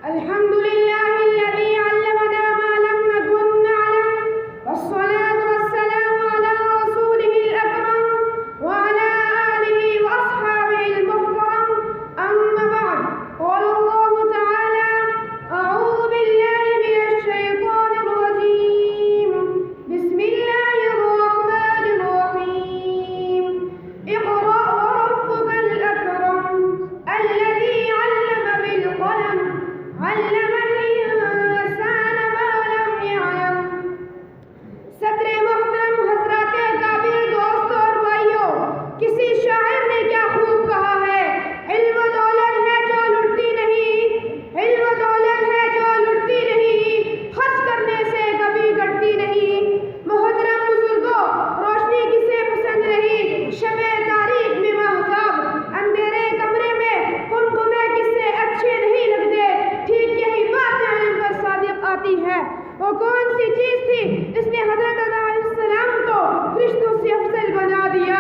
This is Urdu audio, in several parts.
الحمد لله الذي علمنا ما لم نكن نعلم، والصلاة والسلام على رسوله الأكرم وعلى آله وأصحابه المحترم. أما بعد، قال الله تعالى: أعوذ بالله من الشيطان الرجيم، بسم الله الرحمن الرحيم. اقرأ وربك الأكرم الذي علم بالقلم علم الإنسان ما لم يعلم. صدر محترم حضرات قابل دوستوں اور بھائیوں، کسی شاعر نے کیا خوب کہا ہے: علم و دولت ہے جو لٹتی نہیں، علم و دولت ہے جو لٹتی نہیں، خرچ کرنے سے کبھی گھٹتی نہیں. محترم بزرگوں، روشنی کسے پسند نہیں، شب تاریک میں ماہتاب، اندھیرے کمرے میں قمقمے کسے اچھے نہیں لگتے. ٹھیک یہی بات علم پر صادق آتی ہے. وہ کون سی چیز تھی جس نے حضرت آدم علیہ السلام کو فرشتوں سے افضل بنا دیا؟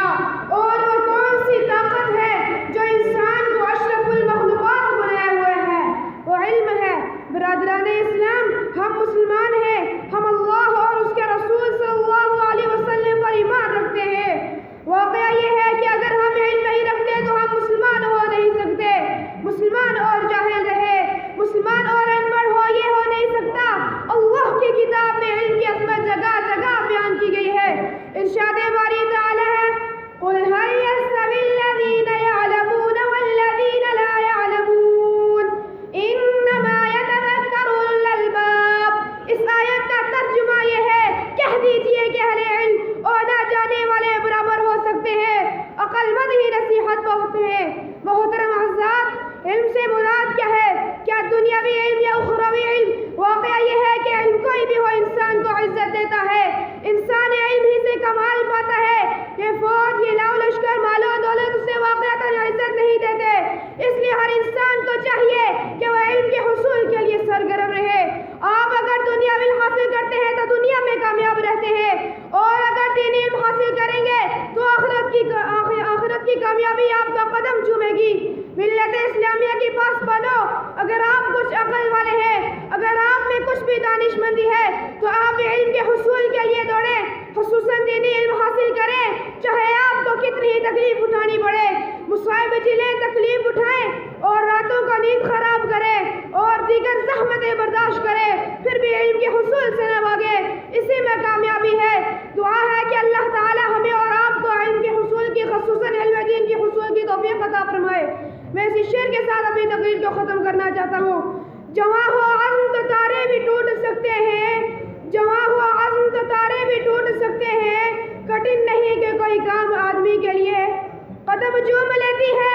اور وہ کون سی طاقت ہے جو انسان کو اشرف المخلوقات بنائے ہوئے ہے؟ وہ علم ہے. برادران اسلام، ہم مسلمان ہیں، ہم اللہ اور اس کے رسول صلی اللہ علیہ وسلم پر ایمان رکھتے ہیں. واقعہ یہ ہے کہ اگر ہم علم نہیں رکھتے تو ہم مسلمان ہو نہیں سکتے. مسلمان اور جاہل رہے، مسلمان اور ان پڑھ ہو، یہ ہو نہیں سکتا. اللہ کی کتاب میں علم کی عظمت جگہ جگہ بیان کی گئی ہے. ارشاد باری تعالی ہے: قل هل يستوي الذين يعلمون والذين لا يعلمون انما يتذكر اولو الالباب. اس آیت کا ترجمہ یہ ہے: کہہ دیجئے کہ اہل علم اور نہ جانے والے برابر ہو سکتے ہیں، عقل مند ہی نصیحت بہت ہے. محترم حضرات، علم سے مراد کیا ہے؟ کیا دنیاوی علم یا اخروی علم؟ واقعہ یہ ہے کہ علم کوئی بھی ہو انسان کو عزت دیتا ہے. انسان علم ہی سے کمال پاتا ہے. یہ فوج، یہ لاؤ لشکر، مال و دولت اسے واقعتاً عزت نہیں دیتے. اس لیے ہر انسان کو چاہیے کہ وہ علم کے حصول کے لیے سرگرم رہے. آپ اگر دنیاوی علم حاصل کرتے ہیں تو دنیا میں کامیاب رہتے ہیں، اور اگر دینی علم حاصل کریں گے تو آخرت کی کامیابی آپ کا قدم چومے گی. ملت اسلامیہ کی پاس بنو. اگر آپ کچھ عقل والے ہیں، اگر آپ میں کچھ بھی دانش مندی ہے تو آپ علم کے حصول کے لیے دوڑیں، خصوصاً دینی علم حاصل کریں، چاہے آپ کو کتنی ہی تکلیف اٹھانی پڑے. مصائب جھیلیں، تکلیف اٹھائیں اور راتوں کا نیند خراب کریں اور دیگر زحمتیں برداشت کریں، پھر بھی علم کے حصول سے نہ بھاگیں. اسی میں کامیابی ہے. دعا ہے کہ اللہ تعالی ہمیں اور آپ کو علم کے حصول کی، خصوصاً علم دین کے حصول کی توفیق عطا فرمائے. میں اسی شعر کے ساتھ اپنی تقریر کو ختم کرنا چاہتا ہوں: جواں ہو عزم تو تارے بھی ٹوٹ سکتے ہیں، جواں ہو عزم تو تارے بھی ٹوٹ سکتے ہیں، کٹھن نہیں کہ کوئی کام آدمی کے لیے. قدم جھوم لیتی ہے